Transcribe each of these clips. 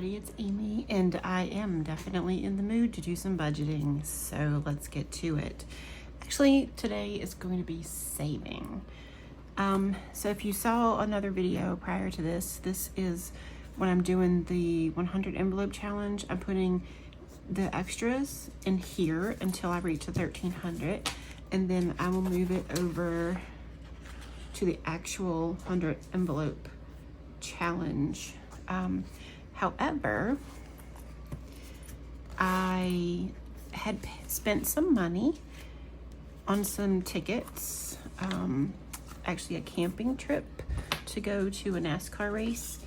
everybody, it's Amy, and I am definitely in the mood to do some budgeting, so let's get to it. Actually, today is going to be saving. So if you saw another video prior to this is when I'm doing the 100 envelope challenge. I'm putting the extras in here until I reach the 1300, and then I will move it over to the actual 100 envelope challenge. However, I had spent some money on some tickets, actually a camping trip to go to a NASCAR race,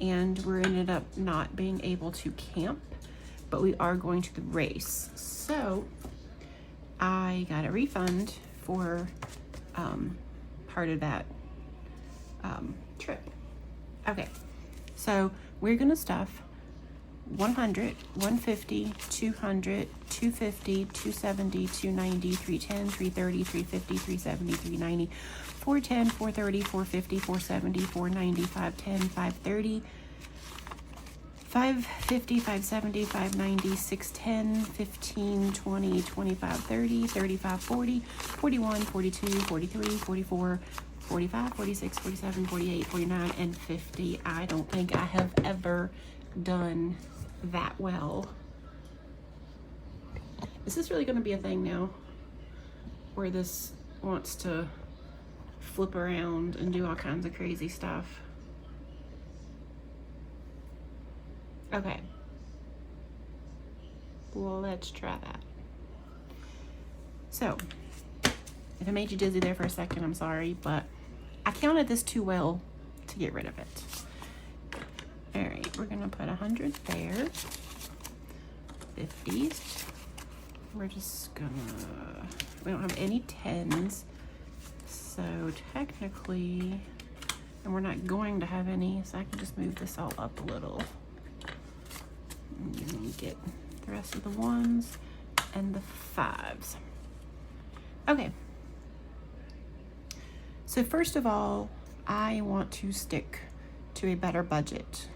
and we ended up not being able to camp, but we are going to the race. So I got a refund for part of that trip. Okay, so we're gonna stuff 100, 150, 200, 250, 270, 290, 310, 330, 350, 370, 390, 410, 430, 450, 470, 490, 510, 530, 550, 570, 590, 610, 15, 20, 25, 30, 35, 40, 41, 42, 43, 44, 45, 46, 47, 48, 49, and 50. I don't think I have ever done that well. Is this really going to be a thing now where this wants to flip around and do all kinds of crazy stuff? Okay, well, let's try that. So if I made you dizzy there for a second, I'm sorry, but I counted this too well to get rid of it. All right, we're gonna put 100 there, 50s. We're just gonna, we don't have any 10s, so technically, and we're not going to have any, so I can just move this all up a little. And then get the rest of the 1s and the 5s. Okay. So first of all, I want to stick to a better budget.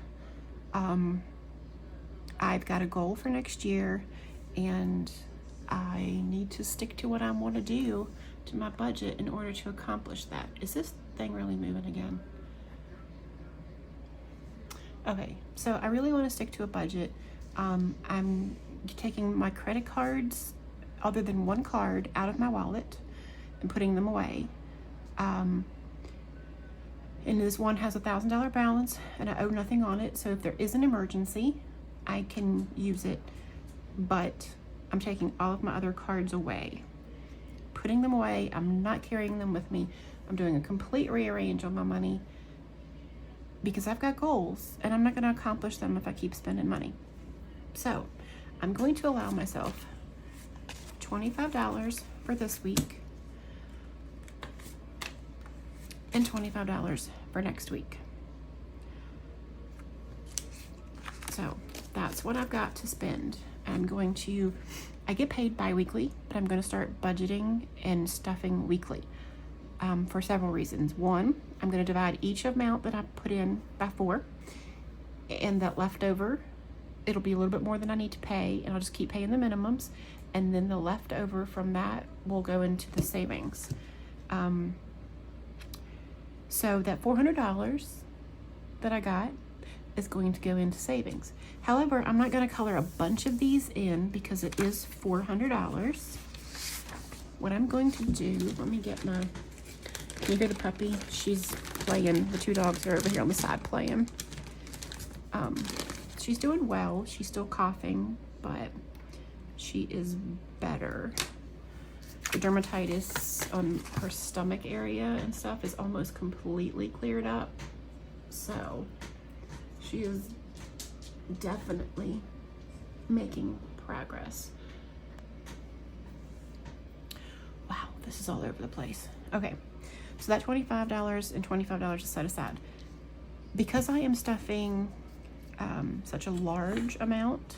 I've got a goal for next year, and I need to stick to what I want to do to my budget in order to accomplish that. Is this thing really moving again? Okay, so I really want to stick to a budget. I'm taking my credit cards, other than one card, out of my wallet and putting them away. And this one has $1,000 balance, and I owe nothing on it. So if there is an emergency, I can use it. But I'm taking all of my other cards away, putting them away. I'm not carrying them with me. I'm doing a complete rearrange on my money because I've got goals, and I'm not going to accomplish them if I keep spending money. So I'm going to allow myself $25 for this week and $25 for next week. So that's what I've got to spend. I get paid bi-weekly, but I'm going to start budgeting and stuffing weekly for several reasons. One, I'm going to divide each amount that I put in by 4, and that leftover, it'll be a little bit more than I need to pay, and I'll just keep paying the minimums, and then the leftover from that will go into the savings. So that $400 that I got is going to go into savings. However, I'm not going to color a bunch of these in because it is $400. What I'm going to do, let me get my, can you hear the puppy? She's playing, the 2 dogs are over here on the side playing. She's doing well. She's still coughing, but she is better. The dermatitis on her stomach area and stuff is almost completely cleared up. So she is definitely making progress. Wow, this is all over the place. Okay, so that $25 and $25 is set aside. Because I am stuffing such a large amount,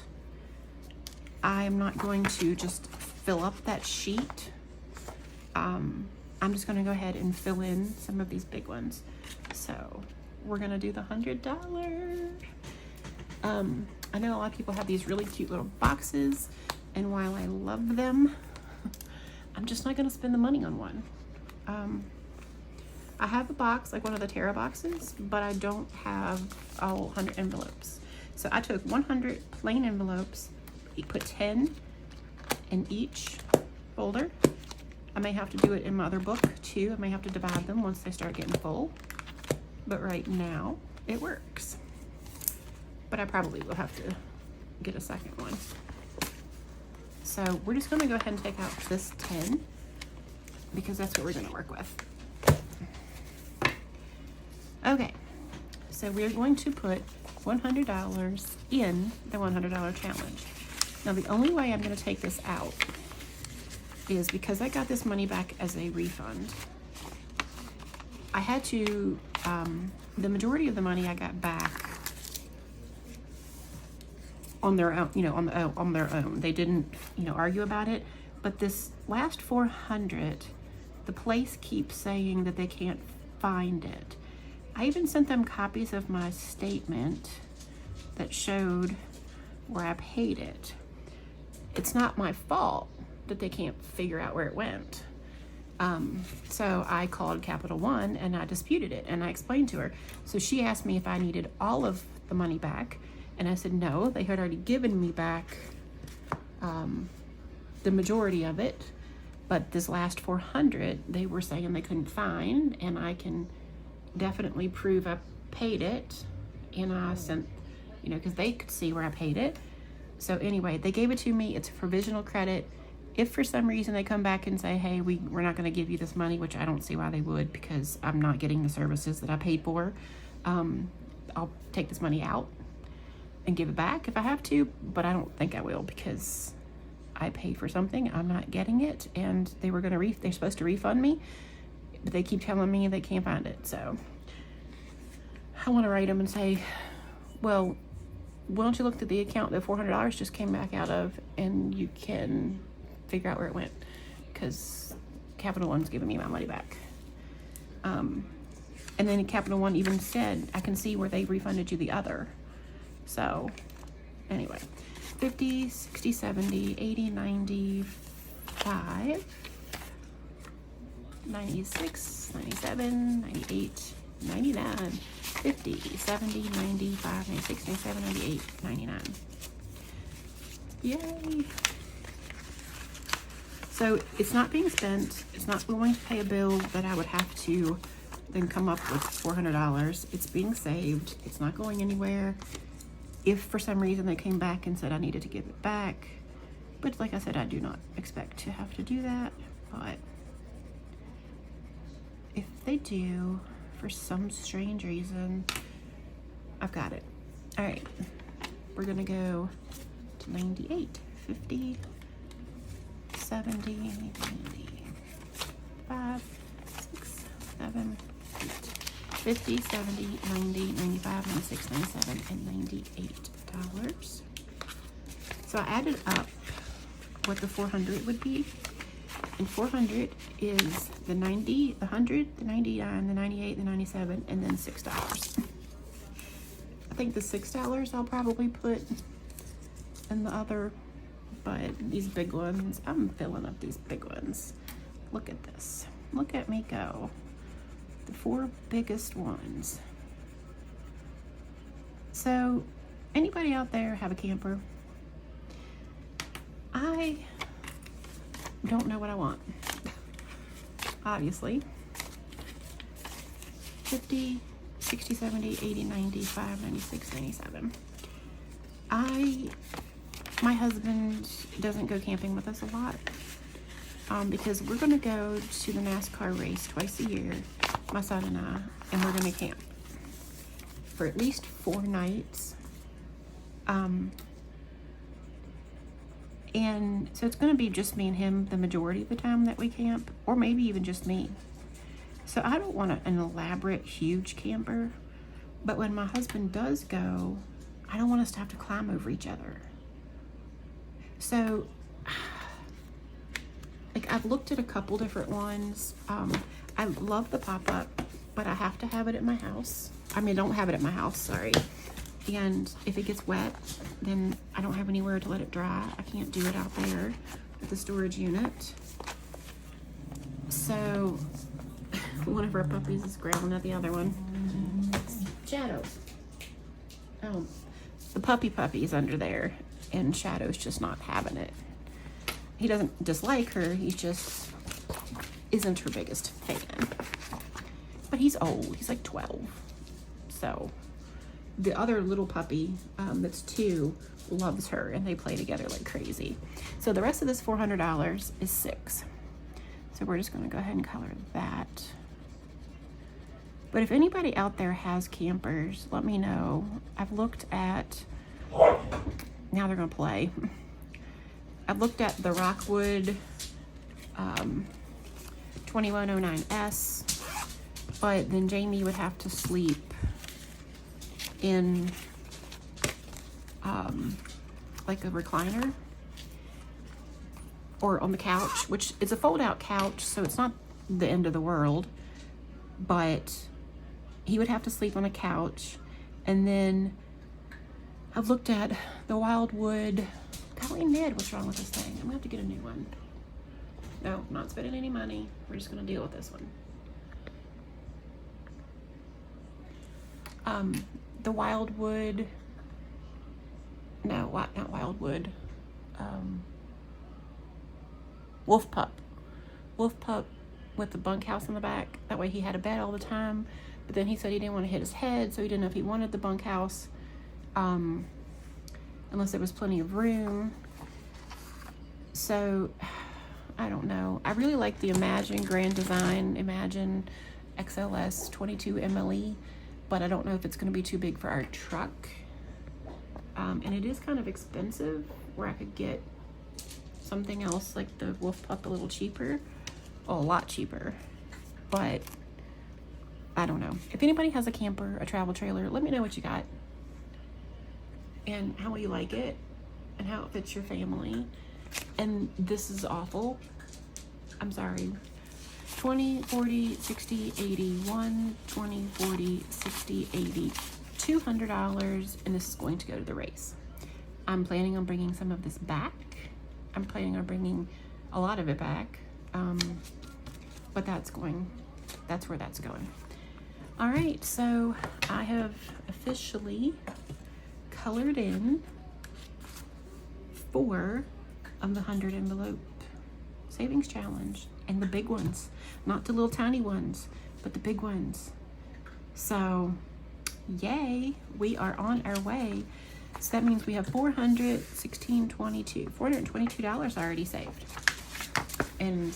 I'm not going to just fill up that sheet. I'm just going to go ahead and fill in some of these big ones. So we're going to do the $100. I know a lot of people have these really cute little boxes, and while I love them, I'm just not going to spend the money on one. I have a box, like one of the Terra boxes, but I don't have all 100 envelopes. So I took 100 plain envelopes, put 10 in each folder. I may have to do it in my other book too. I may have to divide them once they start getting full. But right now, it works. But I probably will have to get a second one. So we're just gonna go ahead and take out this 10 because that's what we're gonna work with. Okay, so we're going to put $100 in the $100 challenge. Now the only way I'm gonna take this out is because I got this money back as a refund. I had to, the majority of the money I got back on their own, on their own. They didn't, argue about it. But this last 400, the place keeps saying that they can't find it. I even sent them copies of my statement that showed where I paid it. It's not my fault that they can't figure out where it went. So I called Capital One and I disputed it and I explained to her. So she asked me if I needed all of the money back. And I said, no, they had already given me back the majority of it. But this last 400, they were saying they couldn't find, and I can definitely prove I paid it. And I sent, because they could see where I paid it. So anyway, they gave it to me. It's a provisional credit. If for some reason they come back and say, hey, we're not going to give you this money, which I don't see why they would, because I'm not getting the services that I paid for, I'll take this money out and give it back if I have to, but I don't think I will because I paid for something, I'm not getting it, and they're supposed to refund me, but they keep telling me they can't find it. So I want to write them and say, well, why don't you look at the account that $400 just came back out of, and you can figure out where it went, because Capital One's giving me my money back. And then Capital One even said, I can see where they refunded you the other. So anyway, 50, 60, 70, 80, 95, 96, 97, 98, 99, 50, 70, 95, 96, 97, 98, 99. Yay! So it's not being spent. It's not going to pay a bill that I would have to then come up with $400. It's being saved. It's not going anywhere. If for some reason they came back and said I needed to give it back, but like I said, I do not expect to have to do that, but if they do, for some strange reason, I've got it. All right, we're gonna go to 98, 50, 70, 95, 6, 7, 8. 50, 70, 90, 95, 96, 97, and $98. So I added up what the 400 would be. And 400 is the 90, the 100, the 99, the 98, the 97, and then $6. I think the $6 I'll probably put in the other, but these big ones, I'm filling up these big ones. Look at this. Look at me go. The 4 biggest ones. So, anybody out there have a camper? I don't know what I want. Obviously. 50, 60, 70, 80, 95, 96, 97. My husband doesn't go camping with us a lot. Because we're going to go to the NASCAR race twice a year, my son and I, and we're going to camp for at least 4 nights. And so it's going to be just me and him the majority of the time that we camp, or maybe even just me. So I don't want an elaborate, huge camper, but when my husband does go, I don't want us to have to climb over each other. So I've looked at a couple different ones. I love the pop-up, but I have to have it at my house. I mean, don't have it at my house, sorry. And if it gets wet, then I don't have anywhere to let it dry. I can't do it out there at the storage unit. So one of our puppies is growling at the other one. Shadow. Oh, the puppy is under there, and Shadow's just not having it. He doesn't dislike her, he just isn't her biggest fan. But he's old, he's like 12. So the other little puppy that's 2 loves her, and they play together like crazy. So the rest of this $400 is 6. So we're just gonna go ahead and color that. But if anybody out there has campers, let me know. I've looked at, now they're gonna play. I've looked at the Rockwood 2109S, but then Jamie would have to sleep in like a recliner or on the couch, which is a fold-out couch, so it's not the end of the world, but he would have to sleep on a couch. And then I've looked at the Wildwood. Golly Ned, what's wrong with this thing? I'm gonna have to get a new one. No, I'm not spending any money. We're just gonna deal with this one. The Wildwood, no, not Wildwood. Wolf Pup with the bunkhouse in the back. That way he had a bed all the time. But then he said he didn't want to hit his head, so he didn't know if he wanted the bunkhouse, unless there was plenty of room. So I don't know. I really like the Imagine Grand Design Imagine XLS 22 MLE, but I don't know if it's going to be too big for our truck. And it is kind of expensive, where I could get something else like the Wolf Pup a little cheaper. Oh, a lot cheaper. But I don't know. If anybody has a camper, a travel trailer, let me know what you got and how you like it and how it fits your family. And this is awful. I'm sorry. 20, 40, 60, 80, 1, 20, 40, 60, 80, $200, and this is going to go to the race. I'm planning on bringing some of this back. I'm planning on bringing a lot of it back, but that's where that's going. All right, so I have officially colored in 4 of the 100 envelope savings challenge, and the big ones, not the little tiny ones, but the big ones. So yay, we are on our way. So that means we have $422 already saved. And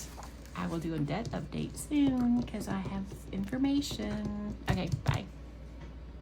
I will do a debt update soon because I have information. Okay, bye.